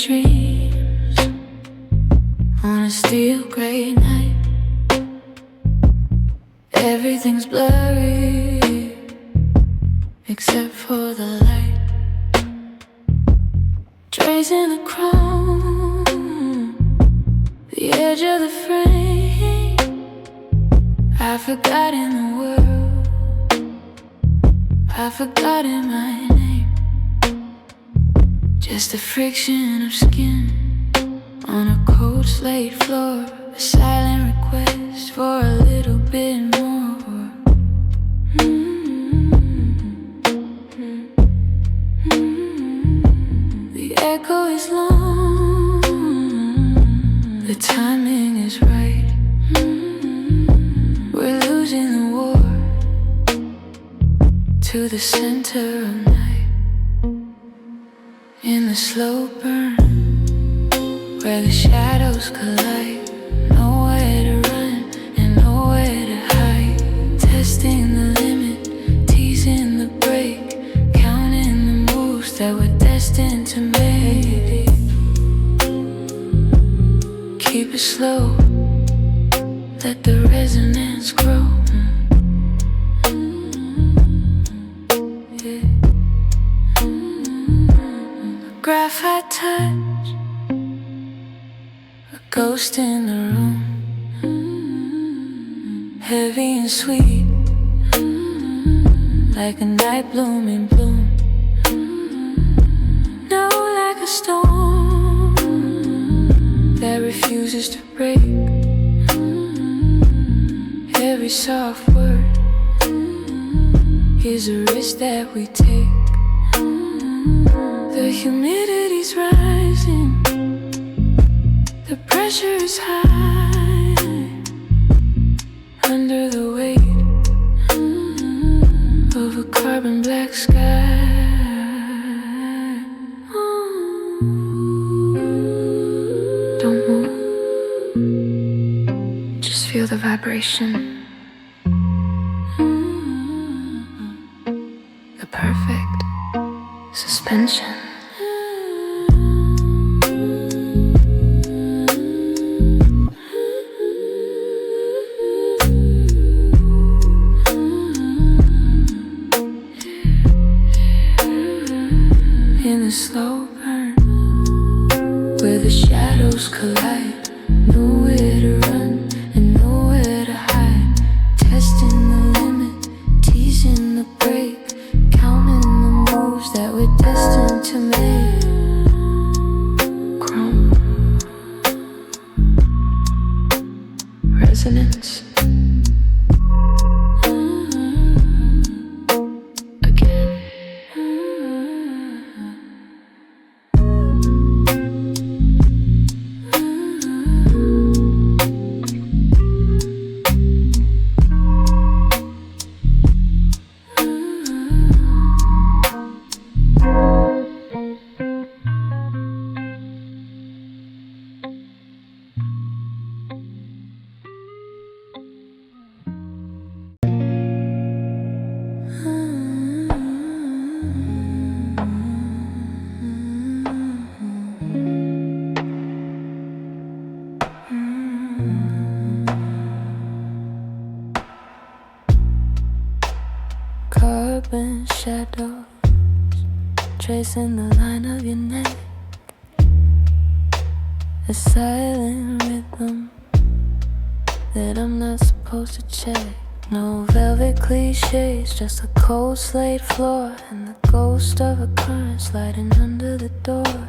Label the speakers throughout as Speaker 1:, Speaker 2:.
Speaker 1: dreams on a steel gray night. Everything's blurry except for the light. Tracing the chrome, the edge of the frame. I've forgotten the world, I've forgotten my name. Just a friction of skin on a cold slate floor. A silent request for a little bit more. The echo is long, the timing is right. We're losing the war to the center of night. In the slow burn, where the shadows collide. Nowhere to run and nowhere to hide. Testing the limit, teasing the break. Counting the moves that we're destined to make. Keep it slow, let the resonance grow. Graphite touch, a ghost in the room. Heavy and sweet, like a night bloom in bloom. No, like a storm that refuses to break. Every soft word is a risk that we take. The humidity's rising, the pressure is high. Under the weight of a carbon black sky. Don't move, just feel the vibration. The perfect suspension. In the slow burn, where the shadows collide. Nowhere to run and nowhere to hide. Testing the limit, teasing the break. Counting the moves that we're destined to make. Chrome resonance. Carbon shadows tracing the line of your neck. A silent rhythm that I'm not supposed to check. No velvet cliches, just a cold slate floor and the ghost of a current sliding under the door.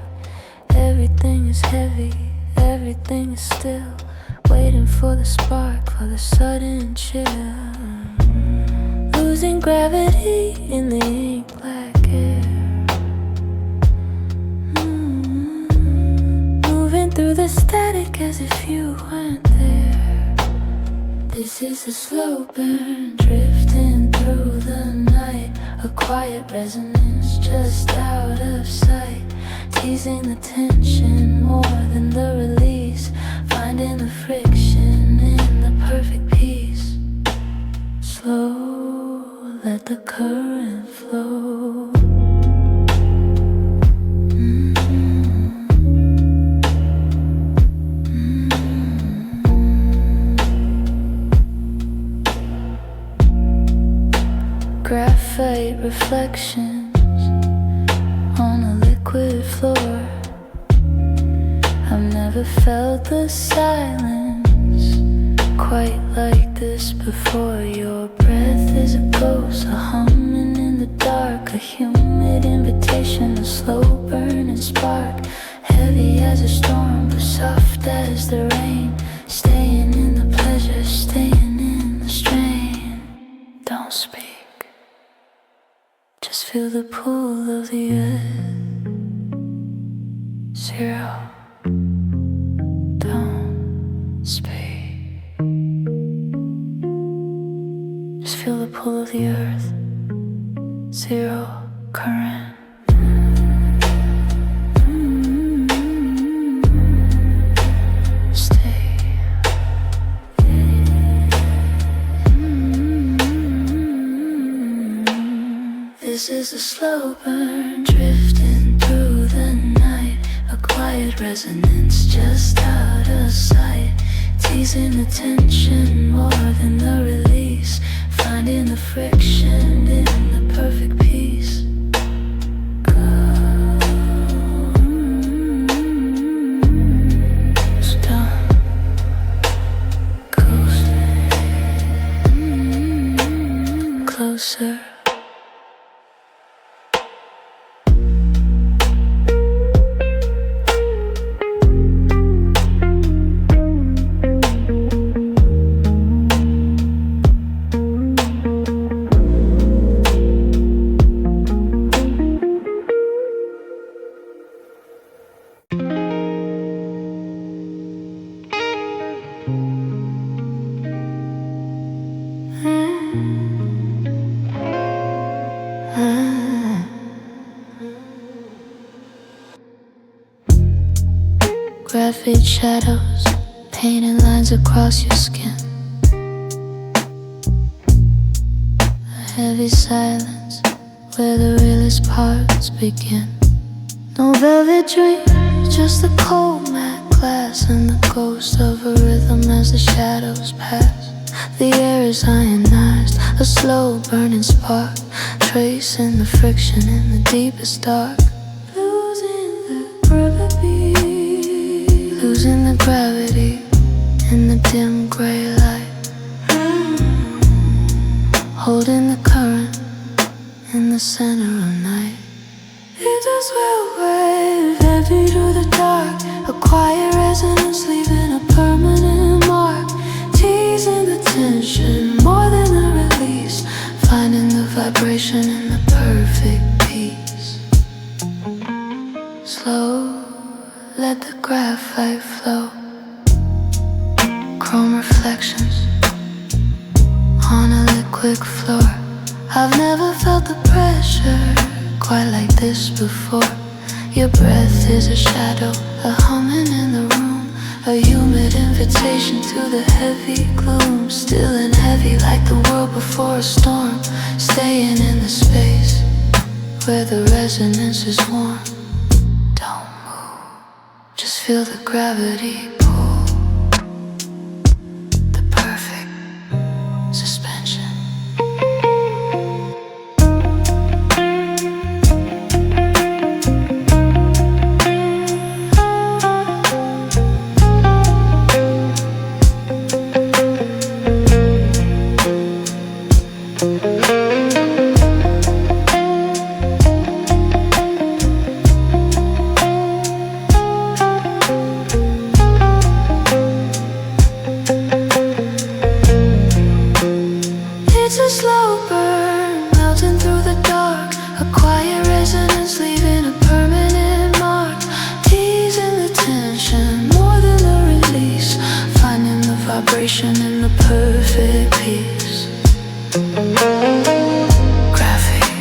Speaker 1: Everything is heavy, everything is still, waiting for the spark, for the sudden chill. Losing gravity in the ink black air. Moving through the static as if you weren't there. This is a slow burn, drifting through the night. A quiet resonance just out of sight. Teasing the tension more than the release. Finding the friction in the perfect peace. Slow, let the current flow. reflections on a liquid floor. I've never felt the silence quite like this before. Your breath is a ghost, a humming in the dark, a humid invitation, a slow burning spark, heavy as a storm but soft as the rain, staying in the pleasure, staying in the strain. Don't speak, just feel the pull of the earth. 0, don't speak, just feel the pull of the earth. 0 current. This is a slow burn, drifting through the night, a quiet resonance just out of sight, teasing the tension more than the release, finding the friction in the perfect peace. Ghost down, ghost closer. Graphite shadows, painted lines across your skin. A heavy silence where the realest parts begin. No velvet dream, just the cold matte glass and the ghost of a rhythm as the shadows pass. The air is ionized, a slow burning spark, tracing the friction in the deepest dark. Losing the gravity in the dim gray light, holding the current in the center of night. It's a swell wave, heavy through the dark, a quiet resonance leaving a permanent mark, teasing the tension more than the release, finding the vibration in the perfect peace. Slow, let the graphite flow, chrome reflections on a liquid floor. I've never felt the pressure quite like this before. Your breath is a shadow, a humming in the room, a humid invitation to the heavy gloom. Still and heavy like the world before a storm, staying in the space where the resonance is warm. Just feel the gravity pull, the perfect suspension. In the perfect peace. Graphite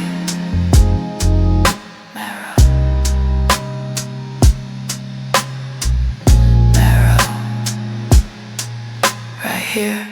Speaker 1: Marrow, Marrow, right here.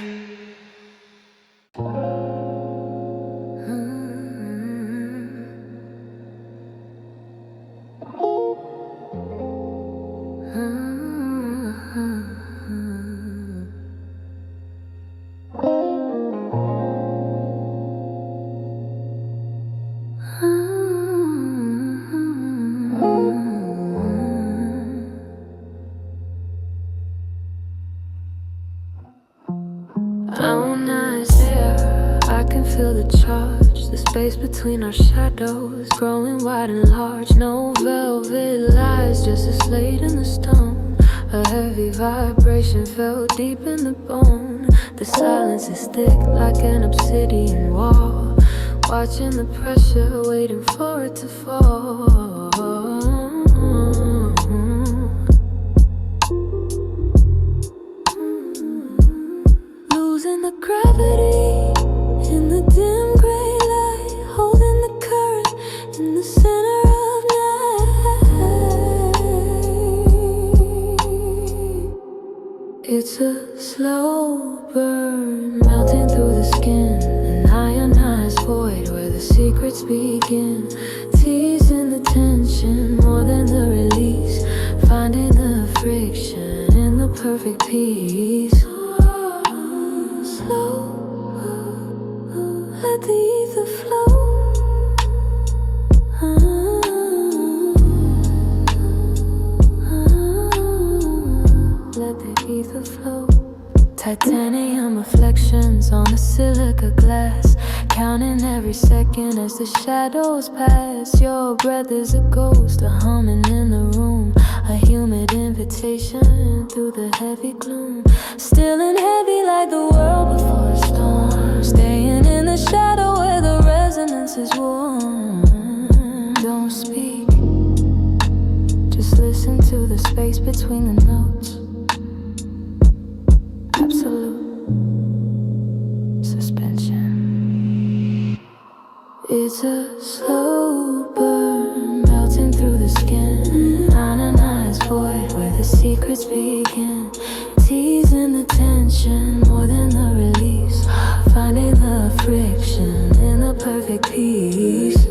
Speaker 1: Ionized air, I can feel the charge. The space between our shadows growing wide and large. No velvet lies, just a slate in the stone. A heavy vibration felt deep in the bone. The silence is thick like an obsidian wall. Watching the pressure, waiting for it to fall. Losing the gravity in the dim gray light, holding the current in the center of night. It's a slow burn, melting through the skin. An ionized void where the secrets begin. Teasing the tension more than the release. Finding the friction in the perfect peace. Slow, let the ether flow. Let the ether flow. Titanium reflections on the silica glass. Counting every second as the shadows pass. Your breath is a ghost, a humming in the room. A humid invitation through the heavy gloom. Still and heavy like the world before a storm. Staying in the shadow where the resonance is warm. Don't speak, just listen to the space between the notes. Absolute suspension. It's a slow burn, melting through the skin. Ionized void where the secrets begin. Teasing the tension more than the release. Finding the friction in the perfect peace.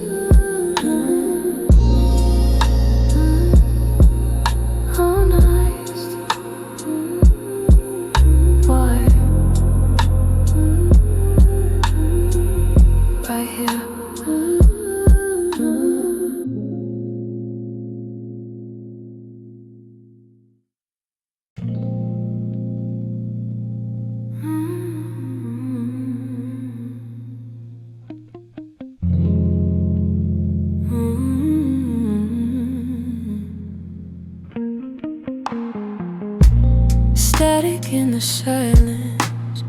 Speaker 1: Static in the silence,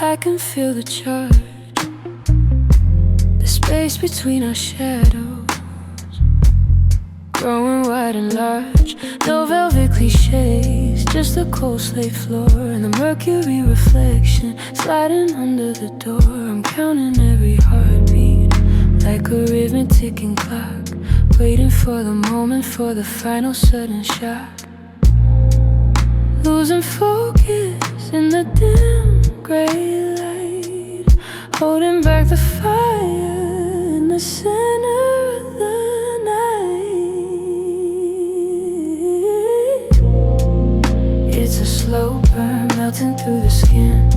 Speaker 1: I can feel the charge. The space between our shadows growing wide and large. No velvet cliches, just a cold slate floor. And the mercury reflection sliding under the door. I'm counting every heartbeat like a rhythm ticking clock. Waiting for the moment, for the final sudden shock. Losing focus in the dim gray light. Holding back the fire in the center of the night. It's a slow burn, melting through the skin.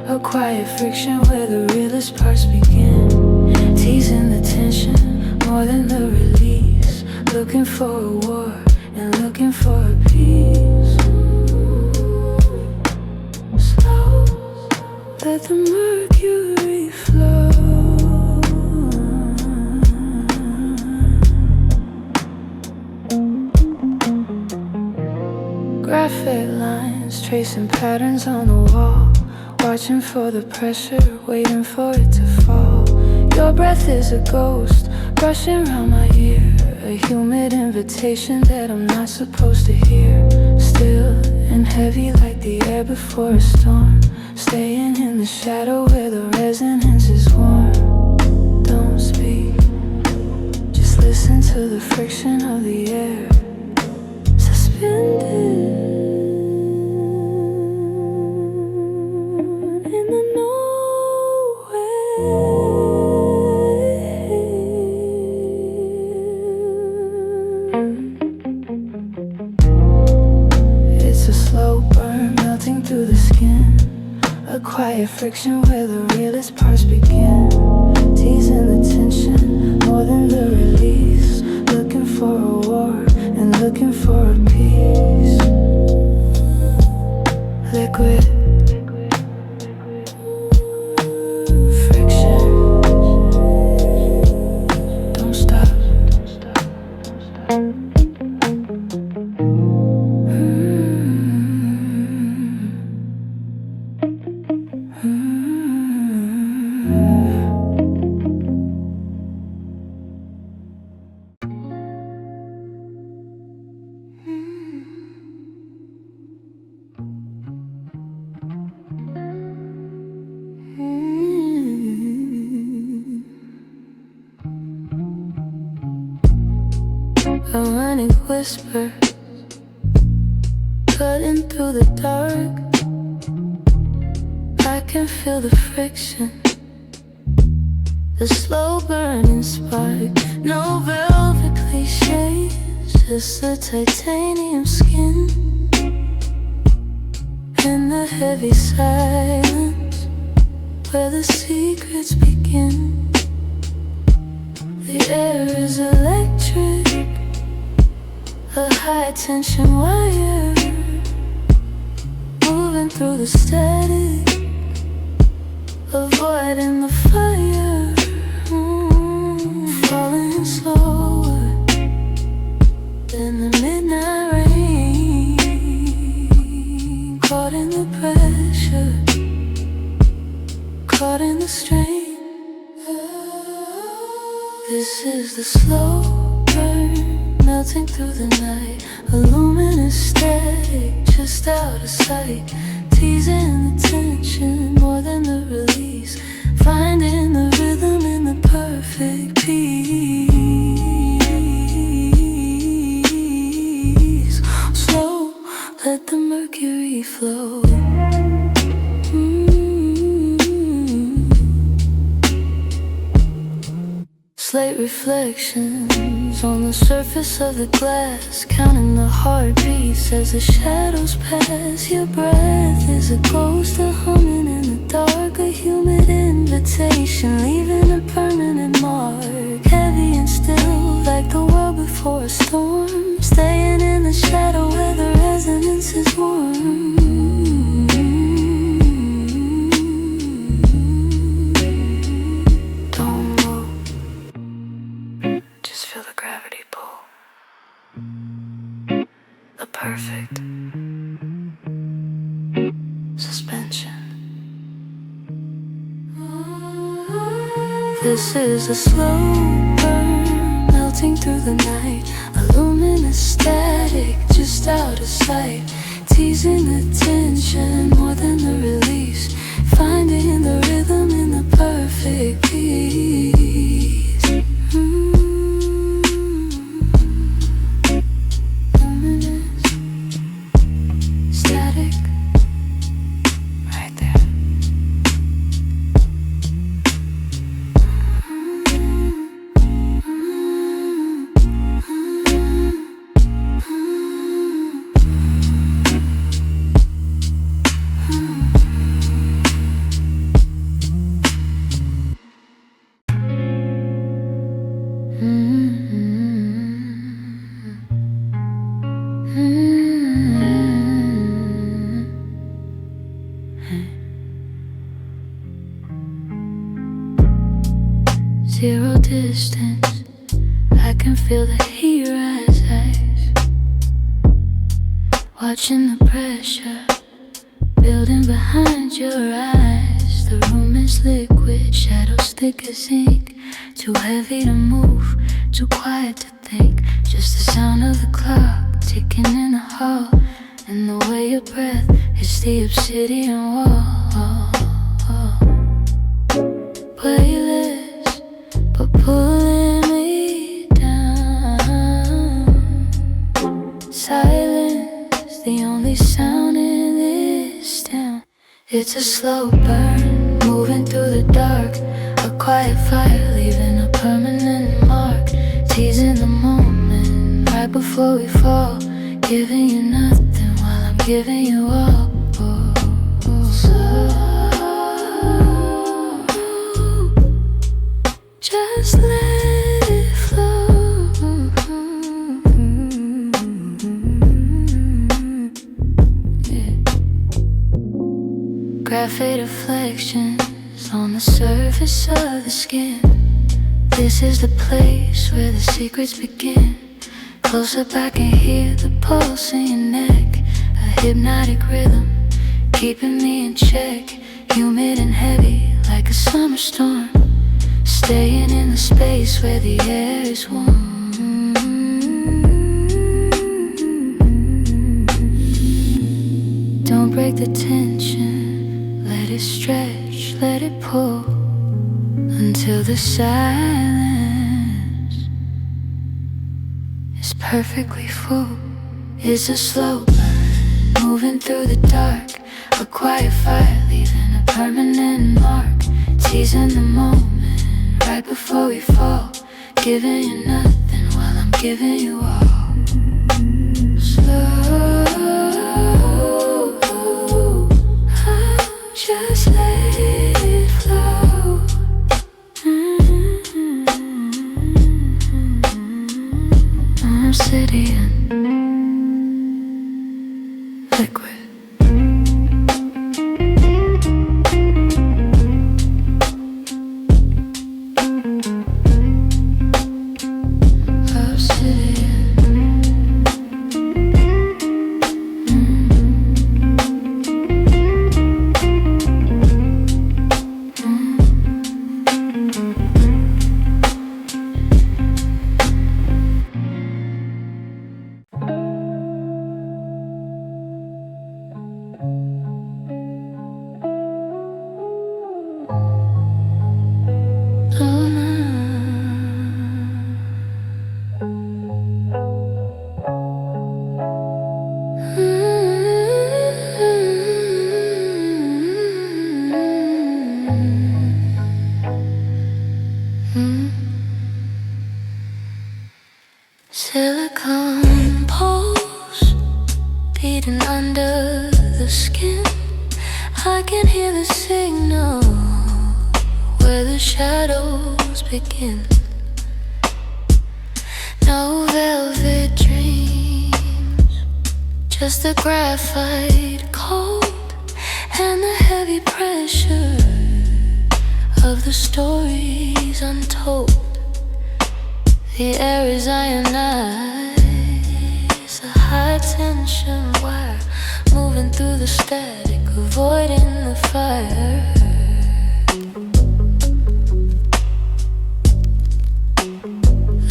Speaker 1: A quiet friction where the realest parts begin. Teasing the tension more than the release. Looking for a war and looking for a peace. Slow, let the mercury flow. Graphite lines tracing patterns on the wall. Watching for the pressure, waiting for it to fall. Your breath is a ghost, brushing around my ear. A humid invitation that I'm not supposed to hear. Still and heavy like the air before a storm. Staying in the shadow where the resonance is warm. Don't speak, just listen to the friction of the air. Suspended in the nowhere. It's a slow burn, melting through the skin. A quiet friction where the realest parts begin. Teasing the tension more than the release. Looking for a war and looking for a peace. Liquid, whisper, cutting through the dark. I can feel the friction, the slow burning spark. No velvet cliches, just the titanium skin and the heavy silence where the secrets begin. The air is electric, a high tension wire moving through the static, avoiding the fire. Falling slower than the midnight rain, caught in the pressure, caught in the strain. This is the slow burn, melting through the night. A luminous static, just out of sight, teasing the tension more than the release, finding the rhythm in the perfect peace. Slow, let the mercury flow. Slate reflections on the surface of the glass, counting the heartbeats as the shadows pass. Your breath is a ghost, a humming in the dark, a humid invitation, leaving a permanent mark. Heavy and still, like the world before a storm, staying in the shadow where the resonance is warm. Perfect suspension. This is a slow burn, melting through the night. A luminous static, just out of sight, teasing the tension more than the release, finding the rhythm in the perfect peace. Zero distance, I can feel the heat rise, watching the pressure building behind your eyes. The room is liquid, shadows thick as ink, too heavy to move, too quiet to think. Just the sound of the clock ticking in the hall, and the way your breath hits the obsidian wall. Playlist, but pulling me down. Silence, the only sound in this town. It's a slow burn, moving through the dark, a quiet fire leaving a permanent mark, teasing the moment right before we fall, giving you nothing while I'm giving you all. Just let it flow. Yeah. Graphite reflections on the surface of the skin. This is the place where the secrets begin. Close up, I can hear the pulse in your neck, a hypnotic rhythm keeping me in check. Humid and heavy like a summer storm, staying in the space where the air is warm. Don't break the tension, let it stretch, let it pull, until the silence is perfect. perfectly full. It's a slow burn, moving through the dark. A quiet fire, leaving a permanent mark. Teasing the moment, right before we fall. Giving you nothing while I'm giving you all. Slow, I'll just let it flow. Obsidian liquid. Silicone pulse beating under the skin. I can hear the signal where the shadows begin. No velvet dreams, just the graphite cold and the heavy pressure of the stories untold. The air is ionized, a high tension wire moving through the static, avoiding the fire.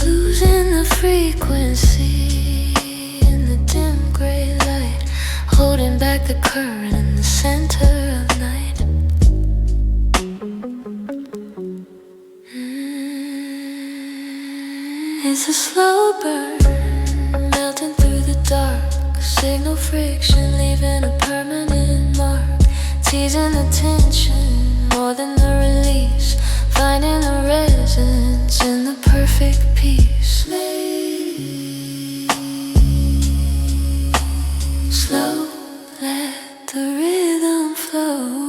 Speaker 1: Losing the frequency in the dim gray light, holding back the current in the center of night. It's a slow burn, melting through the dark. Signal friction, leaving a permanent mark. Teasing the tension more than the release. Finding the resonance in the perfect peace. Slow, let the rhythm flow.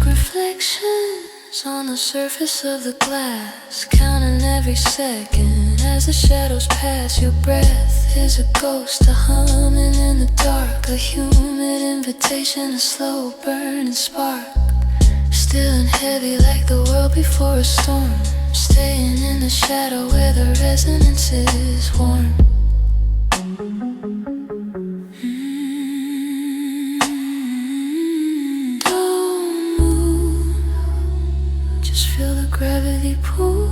Speaker 1: Reflections on the surface of the glass, counting every second as the shadows pass. Your breath is a ghost, a humming in the dark, a humid invitation, a slow burning spark. Still and heavy like the world before a storm, staying in the shadow where the resonance is warm. Feel the gravity pull.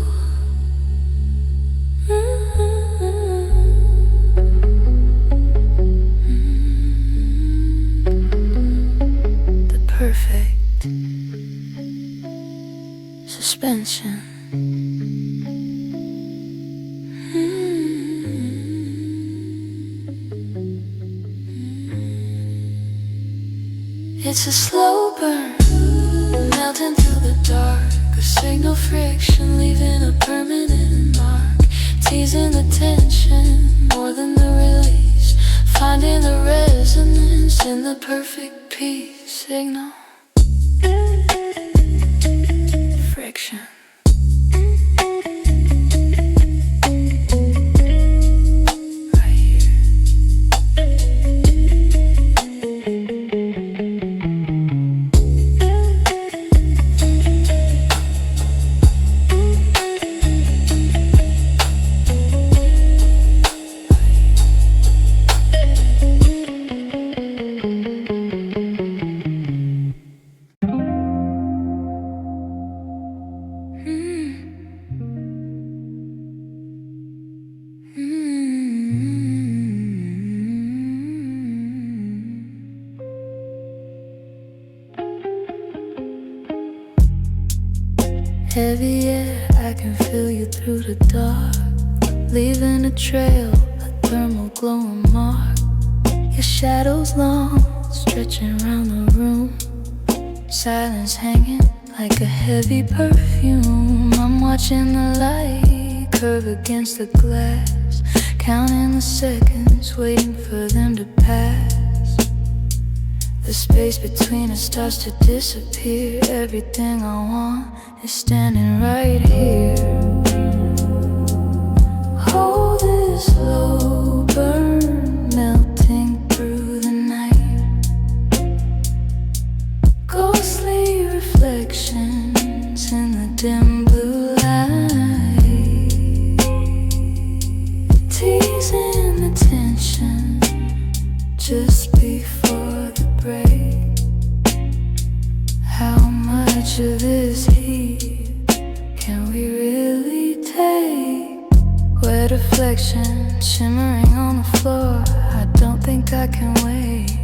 Speaker 1: The perfect suspension. It's a slow burn, melting through the dark. A signal friction, leaving a permanent mark. Teasing the tension more than the release. Finding the resonance in the perfect peace. Signal friction. heavy air, I can feel you through the dark, leaving a trail, a thermal glowing mark. Your shadow's long, stretching around the room, silence hanging like a heavy perfume. I'm watching the light curve against the glass, counting the seconds, waiting for them to pass. The space between us starts to disappear. Everything I want is standing right here. Hold this slow burn, melting through the night. Ghostly reflections in the dim blue light, teasing the tension just before the break. How much of this heat can we really take? Wet reflection shimmering on the floor. I don't think I can wait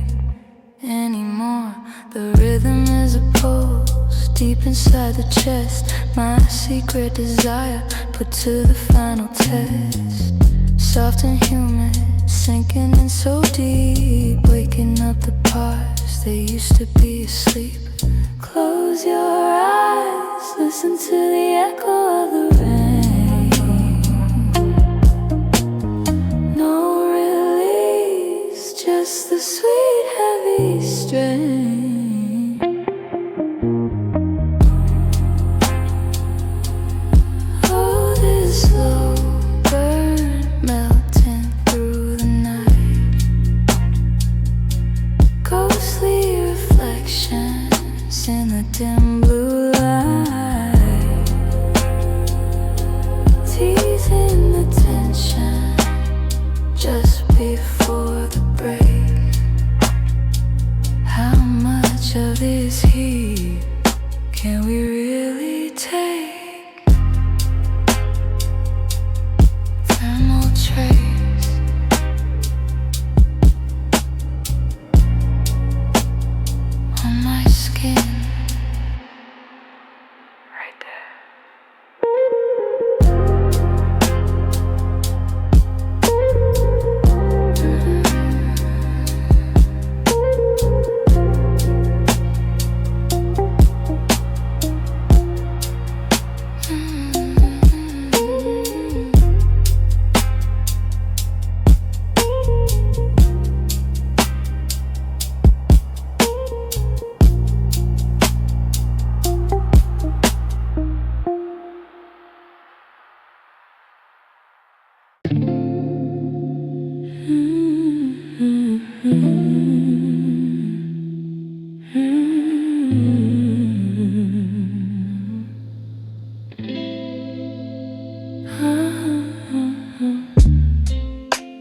Speaker 1: anymore. The rhythm is a pulse deep inside the chest, my secret desire put to the final test. Soft and humid, sinking in so deep, waking up the parts that used to be asleep. Close your eyes, listen to the echo of the rain. No release, just the sweet heavy strain. Oh, this slow burn melting through the night. Ghostly reflections in the dim blue light, teasing the tension just before the break. How much of this heat can we really take? Thermal trace on my skin. Right there.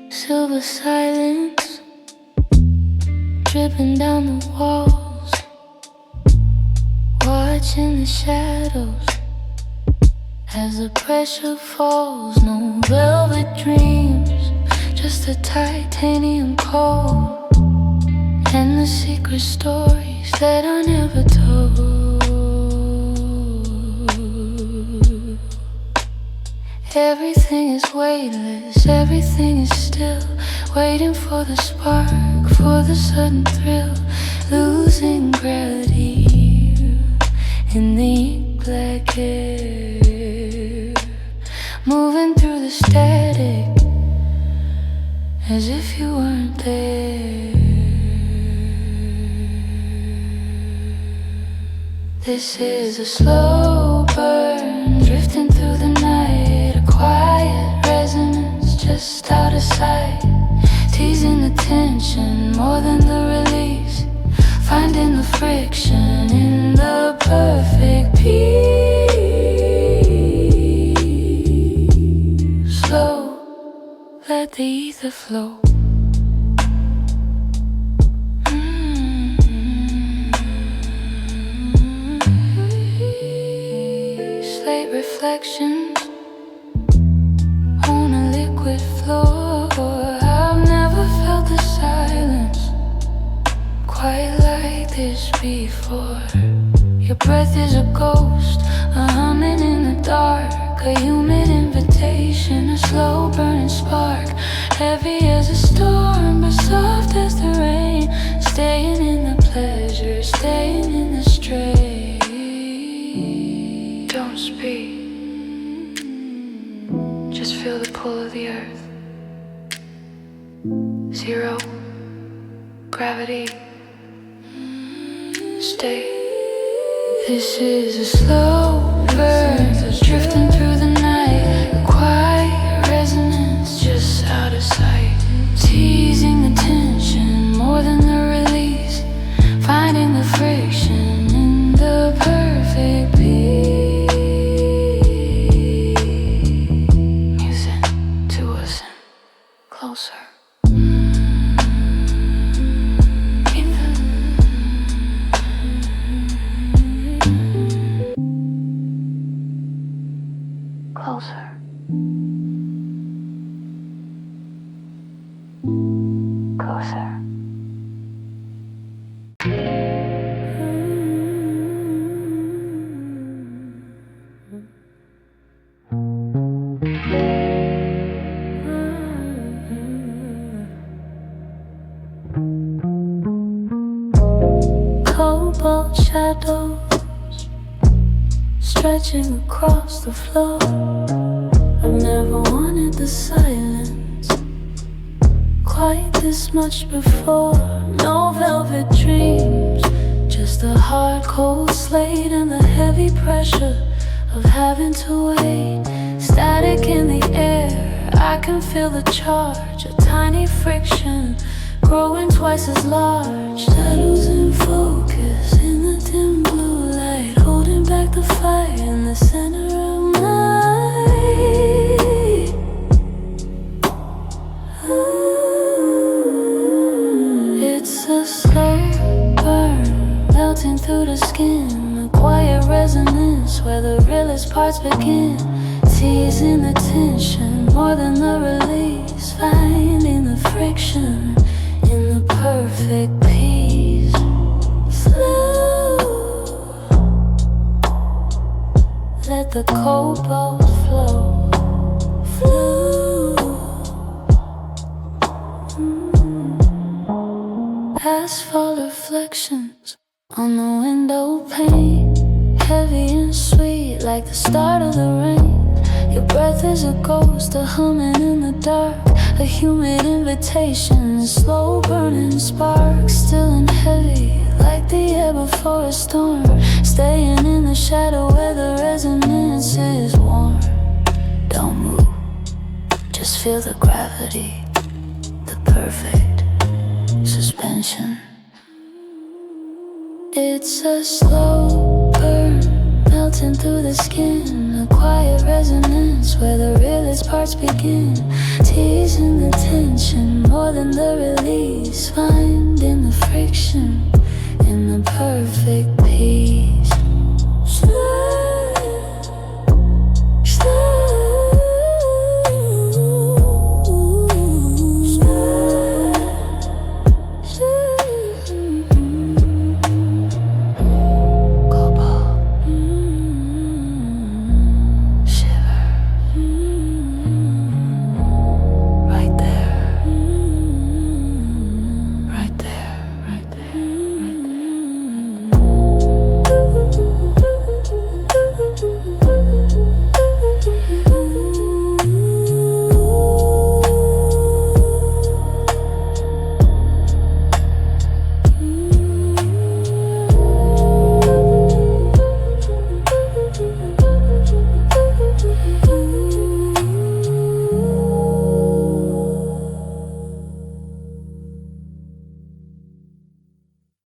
Speaker 1: Silver silence dripping down the walls, watching the shadows as the pressure falls. No velvet dreams, just a titanium core, and the secret stories that I never told. Everything is weightless, everything is still, waiting for the spark, for the sudden thrill, losing gravity in the ink black air, moving through the static as if you weren't there. This is a slow burn, drifting through the night, a quiet resonance just out of sight, teasing the tension more than the release, finding the friction in the perfect peace. Slow, let the ether flow. Slate reflections on a liquid floor. I've never felt the silence quite like this before. Your breath is a ghost, a humming in the dark, a humid invitation, a slow burning spark, heavy as a storm but soft as the rain, staying in the pleasure, staying in the strain. Don't speak, just feel the pull of the earth. Zero gravity, stay. This is a slow burn, drifting through the night, a quiet resonance just out of sight, teasing the tension more than the release, finding the friction in the perfect peace. Music to us and closer. Closer. Closer. Cobalt shadows stretching across the floor. I've never wanted the silence quite this much before. No velvet dreams, just the hard cold slate and the heavy pressure of having to wait. Static in the air, I can feel the charge, a tiny friction growing twice as large. Shadows in focus in the dim blue light, holding back the fire in the center of my. It's a slow burn, melting through the skin, a quiet resonance where the realest parts begin, teasing the tension more than the release, finding the friction in the perfect peace. Slow, let the cobalt flow, flow. Asphalt reflections on the window pane, heavy and sweet like the start of the rain. Your breath is a ghost, a humming in the dark, a humid invitation, a slow burning spark, still and heavy like the air before a storm, staying in the shadow where the resonance is warm. Don't move, just feel the gravity, the perfect suspension. It's a slow burn, melting through the skin, a quiet resonance where the realest parts begin, teasing the tension more than the release, finding the friction in the perfect peace. Slow,